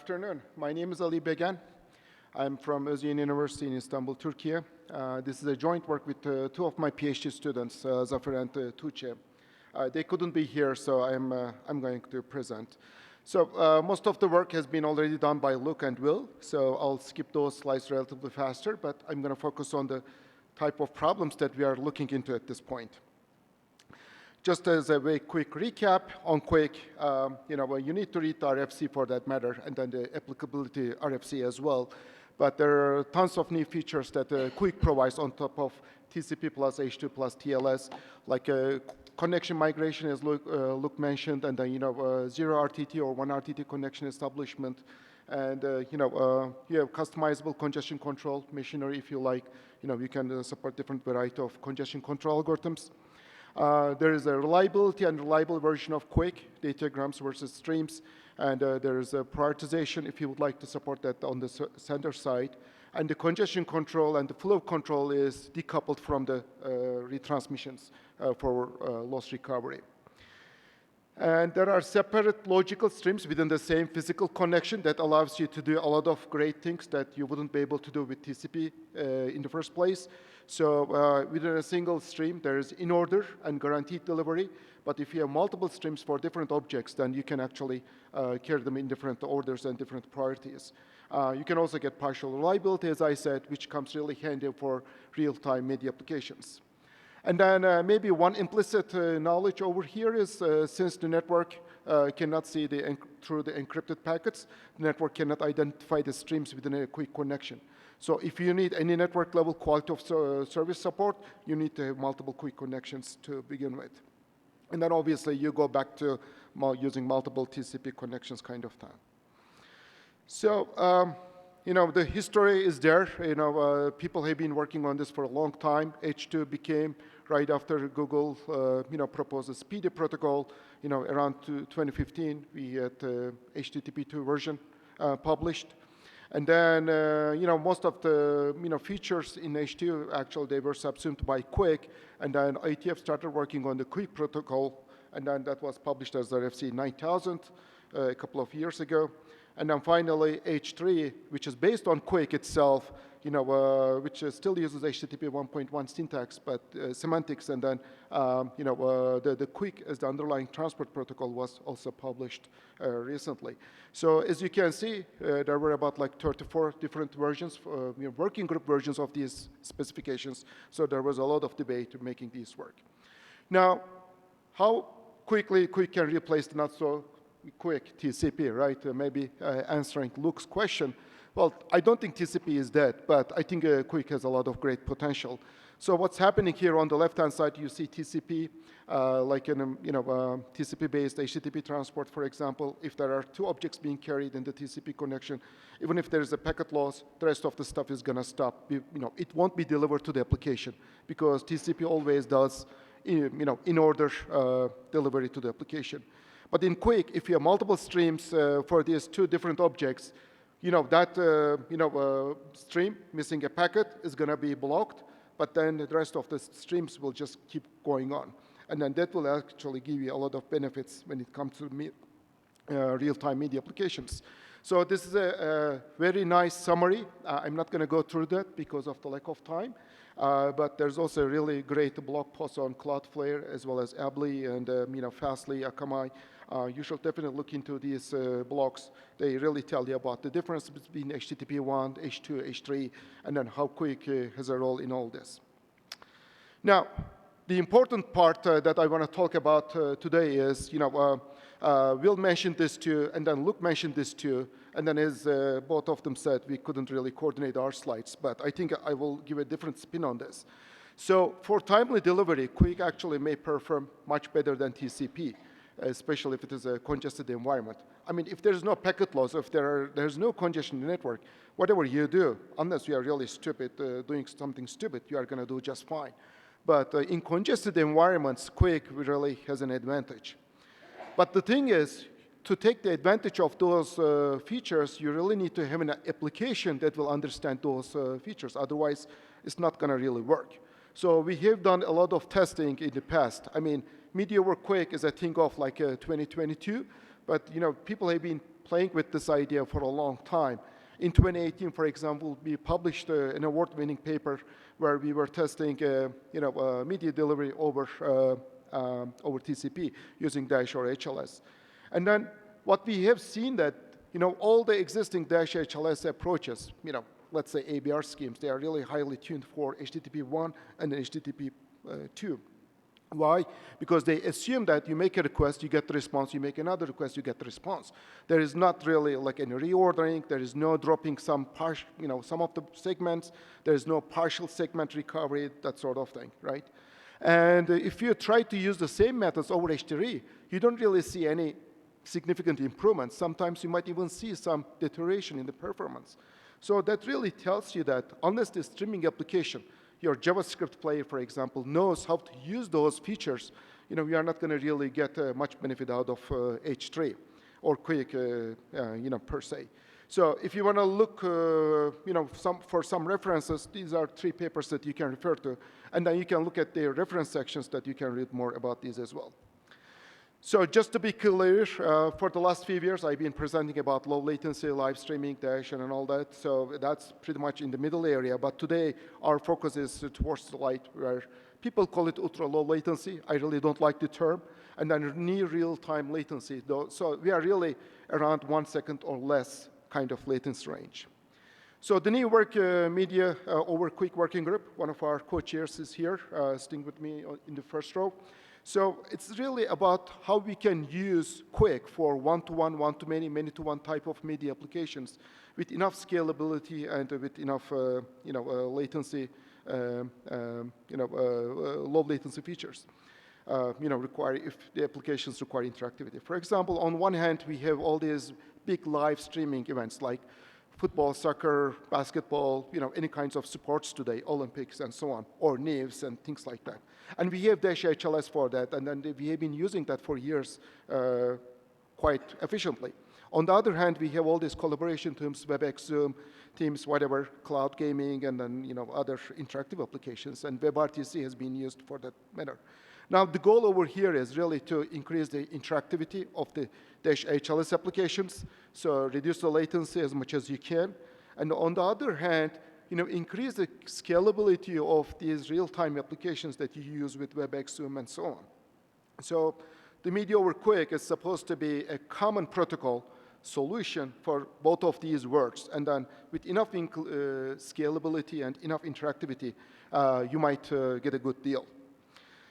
afternoon. My name is Ali Began. I'm from Özyeğin University in Istanbul, Turkey. This is a joint work with two of my PhD students, Zafer and Tuğçe. They couldn't be here, so I'm going to present. So most of the work has been already done by Luke and Will, so I'll skip those slides relatively faster, but I'm going to focus on the type of problems that we are looking into at this point. Just as a very quick recap on Quick, you need to read the RFC for that matter, and then the applicability RFC as well. But there are tons of new features that Quick provides on top of TCP plus H2 plus TLS, like connection migration, as Luke mentioned, and then zero RTT or one RTT connection establishment, and you have customizable congestion control machinery if you like. You can support different variety of congestion control algorithms. There is a reliability and reliable version of Quick, datagrams versus streams, and there is a prioritization if you would like to support that on the sender side. And the congestion control and the flow control is decoupled from the retransmissions for loss recovery. And there are separate logical streams within the same physical connection that allows you to do a lot of great things that you wouldn't be able to do with TCP in the first place. So within a single stream, there is in-order and guaranteed delivery. But if you have multiple streams for different objects, then you can actually carry them in different orders and different priorities. You can also get partial reliability, as I said, which comes really handy for real-time media applications. And then maybe one implicit knowledge over here is since the network cannot see through the encrypted packets, the network cannot identify the streams within a quick connection. So if you need any network level quality of service support, you need to have multiple quick connections to begin with. And then obviously you go back to using multiple TCP connections kind of time. So, the history is there. People have been working on this for a long time. H2 became, right after Google, proposed a speedy protocol, around 2015, we had HTTP2 version published. And then, most of the, features in H2, actually, they were subsumed by Quick. And then IETF started working on the Quick protocol. And then that was published as the RFC 9000 a couple of years ago. And then finally, H3, which is based on Quick itself, which still uses HTTP 1.1 syntax, but semantics, and then, the Quick as the underlying transport protocol was also published recently. So as you can see, there were about like 34 different versions, working group versions of these specifications. So there was a lot of debate making these work. Now, how quickly Quick can replace the not so quick TCP, right? Maybe answering Luke's question. Well, I don't think TCP is dead, but I think Quick has a lot of great potential. So what's happening here on the left-hand side, you see TCP, like in TCP-based HTTP transport, for example. If there are two objects being carried in the TCP connection, even if there is a packet loss, the rest of the stuff is going to stop. It won't be delivered to the application because TCP always does, in order delivery to the application. But in Quick, if you have multiple streams for these two different objects, that stream missing a packet is going to be blocked, but then the rest of the streams will just keep going on. And then that will actually give you a lot of benefits when it comes to real-time media applications. So this is a very nice summary. I'm not going to go through that because of the lack of time. But there's also a really great blog post on Cloudflare as well as Ably and Fastly, Akamai. You should definitely look into these blogs. They really tell you about the difference between HTTP 1, H2, H3, and then how Quick has a role in all this. Now, the important part that I want to talk about today is, Will mentioned this too, and then Luke mentioned this too, and then as both of them said, we couldn't really coordinate our slides, but I think I will give a different spin on this. So for timely delivery, Quick actually may perform much better than TCP, especially if it is a congested environment. I mean, if there's no packet loss, if there's no congestion in the network, whatever you do, unless you are really stupid, doing something stupid, you are going to do just fine. But in congested environments, Quick really has an advantage. But the thing is, to take the advantage of those features, you really need to have an application that will understand those features. Otherwise, it's not going to really work. So we have done a lot of testing in the past. I mean, media over Quick is a thing of like 2022, but people have been playing with this idea for a long time. In 2018, for example, we published an award-winning paper where we were testing, media delivery over TCP using Dash or HLS. And then what we have seen that, all the existing Dash HLS approaches, let's say ABR schemes, they are really highly tuned for HTTP1 and HTTP2. Why? Because they assume that you make a request, you get the response, you make another request, you get the response. There is not really like any reordering, there is no dropping some some of the segments, there is no partial segment recovery, that sort of thing, right? And if you try to use the same methods over H3, you don't really see any significant improvements. Sometimes you might even see some deterioration in the performance. So that really tells you that unless the streaming application, your JavaScript player, for example, knows how to use those features, we are not going to really get much benefit out of H3 or Quick, per se. So if you want to look, for some references, these are 3 papers that you can refer to, and then you can look at the reference sections that you can read more about these as well. So just to be clear, for the last few years, I've been presenting about low latency, live streaming, Dash, and all that. So that's pretty much in the middle area. But today, our focus is towards the light, where people call it ultra low latency. I really don't like the term. And then near real-time latency. So we are really around 1 second or less kind of latency range. So the new work media over Quick working group, one of our co-chairs is here, sitting with me in the first row. So it's really about how we can use Quick for one-to-one, one-to-many, many-to-one type of media applications with enough scalability and with enough, latency, low latency features. If the applications require interactivity. For example, on one hand, we have all these big live streaming events like football, soccer, basketball, any kinds of sports today, Olympics and so on, or NIVs and things like that. And we have Dash HLS for that, and then we have been using that for years quite efficiently. On the other hand, we have all these collaboration tools, WebEx, Zoom, Teams, whatever, cloud gaming, and then other interactive applications, and WebRTC has been used for that matter. Now, the goal over here is really to increase the interactivity of the Dash HLS applications, so reduce the latency as much as you can. And on the other hand, increase the scalability of these real-time applications that you use with WebEx, Zoom, and so on. So the media over Quick is supposed to be a common protocol solution for both of these words. And then with enough scalability and enough interactivity, you might get a good deal.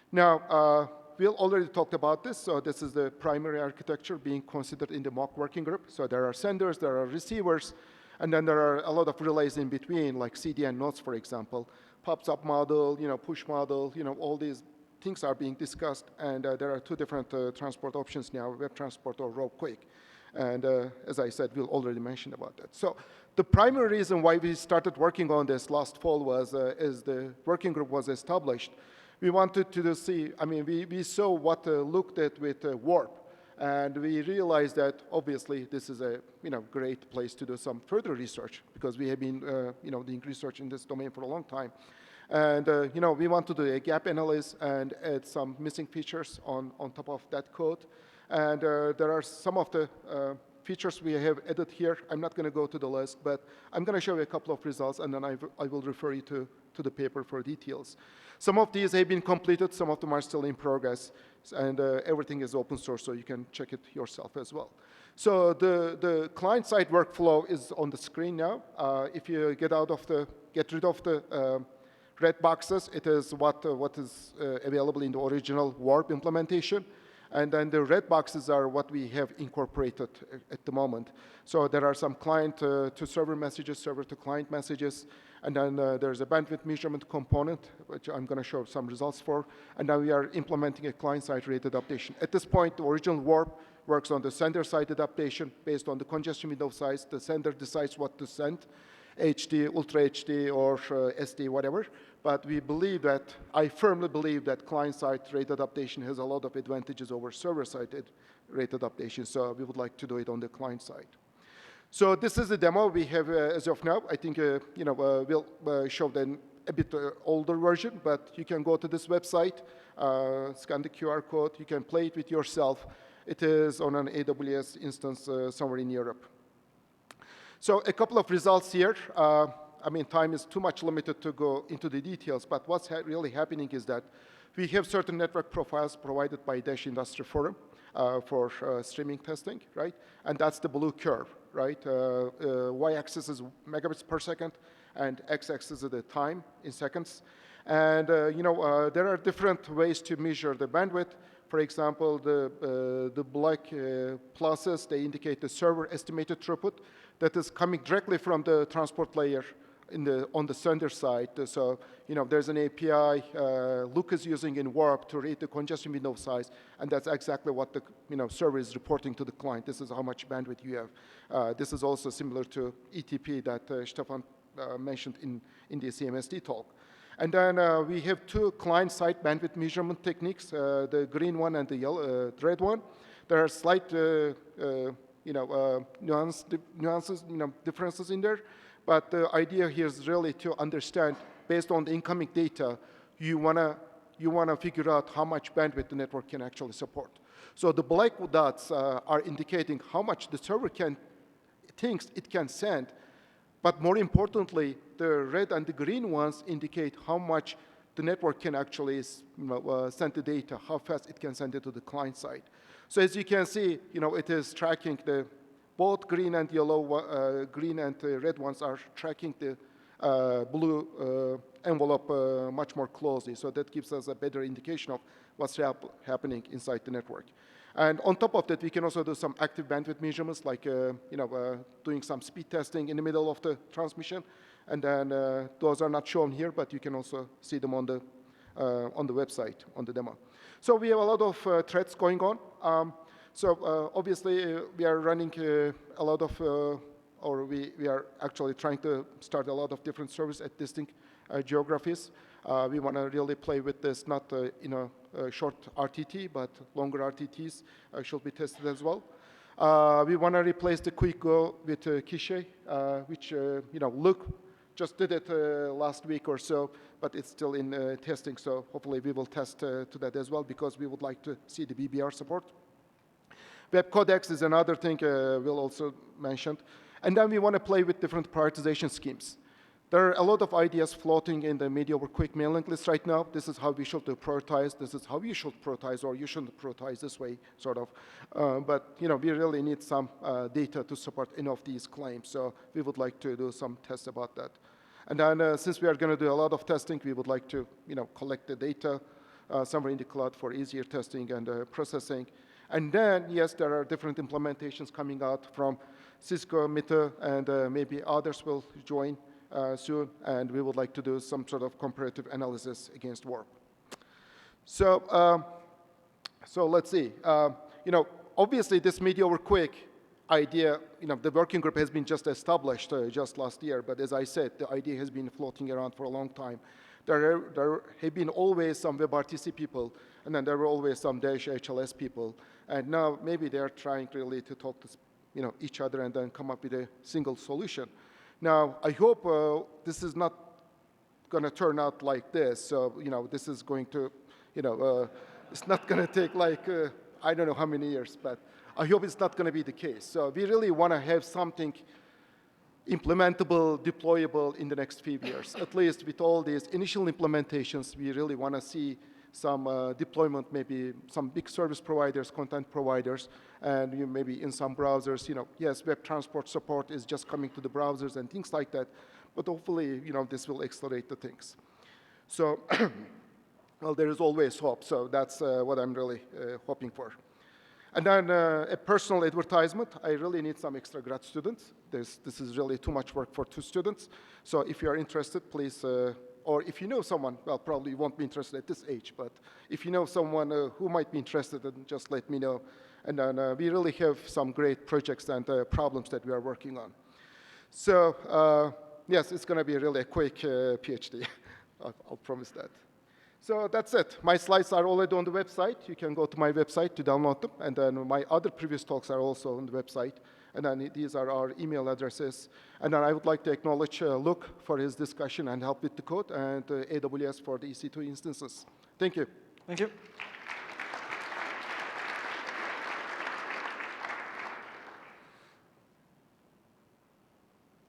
Now, Will already talked about this. So this is the primary architecture being considered in the mock working group. So there are senders, there are receivers, and then there are a lot of relays in between, like CDN nodes, for example, pops-up model, push model, all these things are being discussed. And there are 2 different transport options now, web transport or raw Quick. And as I said, Will already mentioned about that. So the primary reason why we started working on this last fall was, as the working group was established, we wanted to see, we saw what looked at with Warp, and we realized that obviously this is a great place to do some further research because we have been doing research in this domain for a long time, and we want to do a gap analysis and add some missing features on top of that code, and there are some of the features we have added here. I'm not going to go to the list, but I'm going to show you a couple of results, and then I will refer you to the paper for details. Some of these have been completed, some of them are still in progress, and everything is open source, so you can check it yourself as well. So the client-side workflow is on the screen now. If you get rid of the red boxes, it is what is available in the original Warp implementation. And then the red boxes are what we have incorporated at the moment. So there are some client-to-server messages, server-to-client messages, and then there's a bandwidth measurement component, which I'm going to show some results for. And now we are implementing a client-side rate adaptation. At this point, the original Warp works on the sender-side adaptation based on the congestion window size. The sender decides what to send, HD, Ultra HD, or SD, whatever. But we believe that, I firmly believe that client-side rate adaptation has a lot of advantages over server-side rate adaptation. So we would like to do it on the client side. So this is the demo we have as of now. I think we'll show then a bit older version, but you can go to this website, scan the QR code, you can play it with yourself, it is on an AWS instance somewhere in Europe. So a couple of results here. I mean, time is too much limited to go into the details, but what's really happening is that we have certain network profiles provided by Dash Industry Forum for streaming testing, right? And that's the blue curve, right? Y-axis is megabits per second, and x-axis is the time in seconds. And there are different ways to measure the bandwidth. For example, the black pluses, they indicate the server estimated throughput that is coming directly from the transport layer on the sender side. So, there's an API Luke is using in Warp to read the congestion window size, and that's exactly what the server is reporting to the client. This is how much bandwidth you have. This is also similar to ETP that Stefan mentioned in the CMSD talk. And then we have two client-side bandwidth measurement techniques, the green one and the red one. There are slight nuances, differences in there. But the idea here is really to understand, based on the incoming data, you wanna figure out how much bandwidth the network can actually support. So the black dots are indicating how much the server thinks it can send. But more importantly, the red and the green ones indicate how much the network can actually send the data, how fast it can send it to the client side. So as you can see, it is tracking both green and yellow, green and red ones are tracking the blue envelope much more closely. So that gives us a better indication of what's happening inside the network. And on top of that, we can also do some active bandwidth measurements, like doing some speed testing in the middle of the transmission. And then those are not shown here, but you can also see them on the website, on the demo. So we have a lot of threads going on. So obviously, we are running a lot of, or we are actually trying to start a lot of different services at distinct geographies. We want to really play with this, not short RTT, but longer RTTs should be tested as well. We want to replace the Quick Go with Quiche, which Luke just did it last week or so, but it's still in testing. So hopefully we will test to that as well, because we would like to see the BBR support. Web codecs is another thing we'll also mention. And then we want to play with different prioritization schemes. There are a lot of ideas floating in the media over quick mailing list right now. This is how we should prioritize. This is how you should prioritize, or you shouldn't prioritize this way, sort of. But we really need some data to support any of these claims. So we would like to do some tests about that. And then since we are going to do a lot of testing, we would like to collect the data somewhere in the cloud for easier testing and processing. And then, yes, there are different implementations coming out from Cisco, Meta, and maybe others will join soon. And we would like to do some sort of comparative analysis against Warp. So, let's see. Obviously, this media over quick idea, the working group has been just established just last year. But as I said, the idea has been floating around for a long time. There have been always some WebRTC people, and then there were always some Dash HLS people. And now maybe they're trying really to talk to each other and then come up with a single solution. Now, I hope this is not going to turn out like this. So, this is going to, it's not going to take like, I don't know how many years, but I hope it's not going to be the case. So we really want to have something implementable, deployable in the next few years. At least with all these initial implementations, we really want to see some deployment, maybe some big service providers, content providers, and maybe in some browsers, yes, web transport support is just coming to the browsers and things like that, but hopefully, this will accelerate the things. So, well, there is always hope, so that's what I'm really hoping for. And then a personal advertisement. I really need some extra grad students. This is really too much work for 2 students. So if you are interested, please, or if you know someone, well, probably you won't be interested at this age, but if you know someone who might be interested, then just let me know. And then we really have some great projects and problems that we are working on. So yes, it's going to be really a quick PhD. I'll promise that. So that's it. My slides are already on the website. You can go to my website to download them. And then my other previous talks are also on the website. And then these are our email addresses. And then I would like to acknowledge Luke for his discussion and help with the code, and AWS for the EC2 instances. Thank you. Thank you.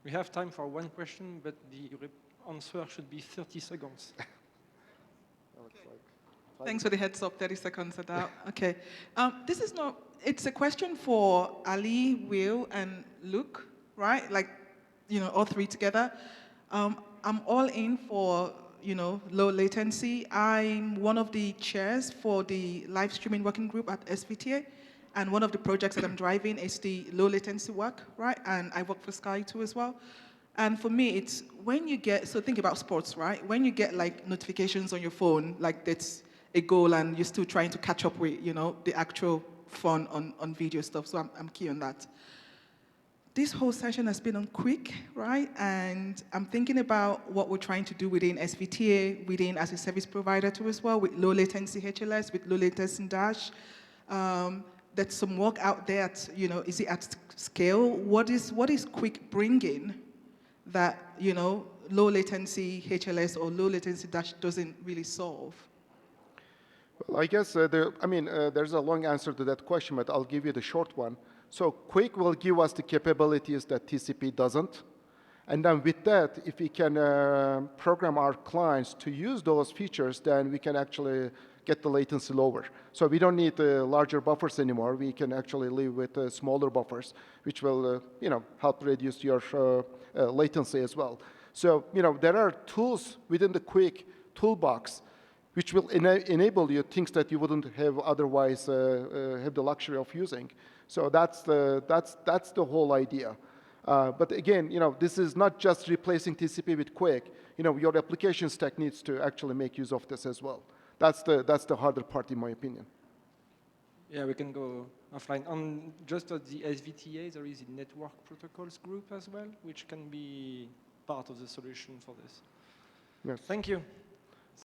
We have time for one question, but the answer should be 30 seconds. Thanks for the heads up, 30 seconds at that. Okay. It's a question for Ali, Will, and Luke, right? Like, all three together. I'm all in for, low latency. I'm one of the chairs for the live streaming working group at SVTA. And one of the projects that I'm driving is the low latency work, right? And I work for Sky too as well. And for me, it's when you get, so think about sports, right? When you get like notifications on your phone, like that's a goal and you're still trying to catch up with, the actual fun on video stuff. So I'm key on that. This whole session has been on quick, right? And I'm thinking about what we're trying to do within SVTA, within as a service provider too as well, with low latency HLS, with low latency Dash. There's some work out there at, is it at scale? What is quick bringing that, low latency HLS or low latency Dash doesn't really solve? Well, I guess there's a long answer to that question, but I'll give you the short one. So Quick will give us the capabilities that TCP doesn't. And then with that, if we can program our clients to use those features, then we can actually get the latency lower. So we don't need larger buffers anymore. We can actually live with smaller buffers, which will help reduce your latency as well. So there are tools within the Quick toolbox which will enable you things that you wouldn't have otherwise have the luxury of using. So that's the whole idea. But again, this is not just replacing TCP with Quick. Your application stack needs to actually make use of this as well. That's the harder part, in my opinion. Yeah, we can go offline. Just at the SVTA, there is a network protocols group as well, which can be part of the solution for this. Yes. Thank you.